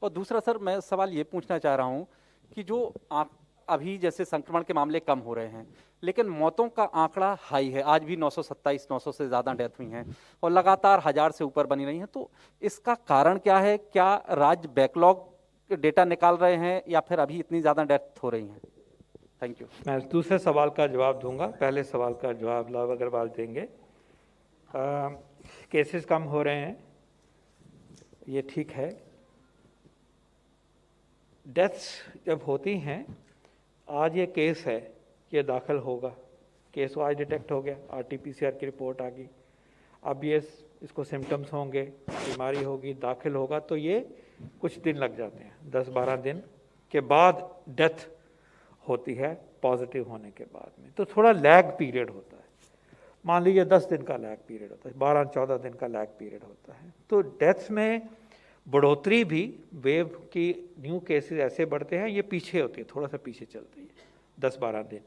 और दूसरा सर, मैं सवाल ये पूछना चाह रहा हूँ कि जो अभी जैसे संक्रमण के मामले कम हो रहे हैं, लेकिन मौतों का आंकड़ा हाई है। आज भी 927, 900 से ज़्यादा डेथ हुई हैं और लगातार 1000 से ऊपर बनी रही हैं। तो इसका कारण क्या है? क्या राज्य बैकलॉग डेटा निकाल रहे हैं या फिर अभी इतनी ज़्यादा डेथ हो रही हैं? Thank you. मैं दूसरे सवाल का जवाब दूंगा, पहले सवाल का जवाब लव अग्रवाल देंगे। केसेस कम हो रहे हैं, ये ठीक है। डेथ्स जब होती हैं, आज ये केस है, ये दाखिल होगा, केस आज डिटेक्ट हो गया, आरटीपीसीआर की रिपोर्ट आ गई, अब ये इसको सिम्टम्स होंगे, बीमारी होगी, दाखिल होगा, तो ये कुछ दिन लग जाते हैं, 10-12 दिन के बाद डेथ होती है पॉजिटिव होने के बाद में। तो थोड़ा लैग पीरियड होता है, मान लीजिए 10 दिन का लैग पीरियड होता है, 12-14 दिन का लैग पीरियड होता है। तो डेथ्स में बढ़ोतरी भी, वेव की न्यू केसेस ऐसे बढ़ते हैं, ये पीछे होती है, थोड़ा सा पीछे चलती है 10-12 दिन।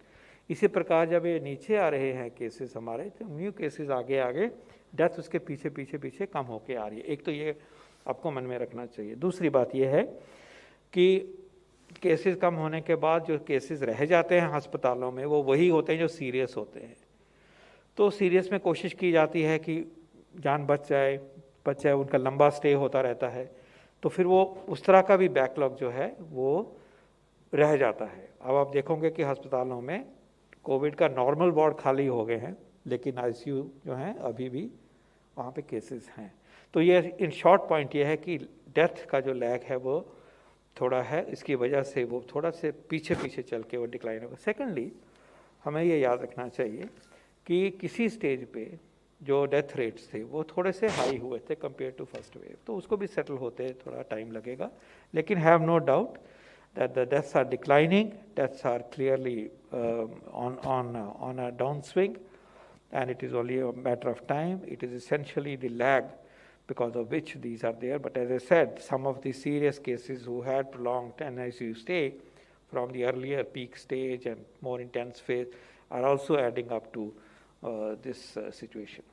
इसी प्रकार जब ये नीचे आ रहे हैं केसेस हमारे, तो न्यू केसेस आगे आगे, डेथ उसके पीछे पीछे पीछे कम होके आ रही है। एक तो ये आपको मन में रखना चाहिए। दूसरी बात ये है कि केसेस कम होने के बाद जो केसेस रह जाते हैं अस्पतालों में, वो वही होते हैं जो सीरियस होते हैं। तो सीरियस में कोशिश की जाती है कि जान बच जाए, उनका लंबा स्टे होता रहता है, तो फिर वो उस तरह का भी बैकलॉग जो है वो रह जाता है। अब आप देखोगे कि अस्पतालों में कोविड का नॉर्मल वार्ड खाली हो गए हैं, लेकिन आईसीयू जो हैं अभी भी वहाँ पे केसेस हैं। तो ये इन शॉर्ट पॉइंट ये है कि डेथ का जो लैग है वो थोड़ा है, इसकी वजह से वो थोड़ा से पीछे पीछे चल के वो डिक्लाइन होगा। सेकेंडली, हमें ये याद रखना चाहिए कि किसी स्टेज पे जो डेथ रेट्स थे वो थोड़े से हाई हुए थे कंपेयर टू फर्स्ट वेव, तो उसको भी सेटल होते थोड़ा टाइम लगेगा। लेकिन have no doubt that the deaths are declining, deaths are clearly on a downswing, and it is only a matter of time. It is essentially the lag because of which these are there. But as I said, some of the serious cases who had prolonged NICU stay from the earlier peak stage and more intense phase are also adding up to this situation.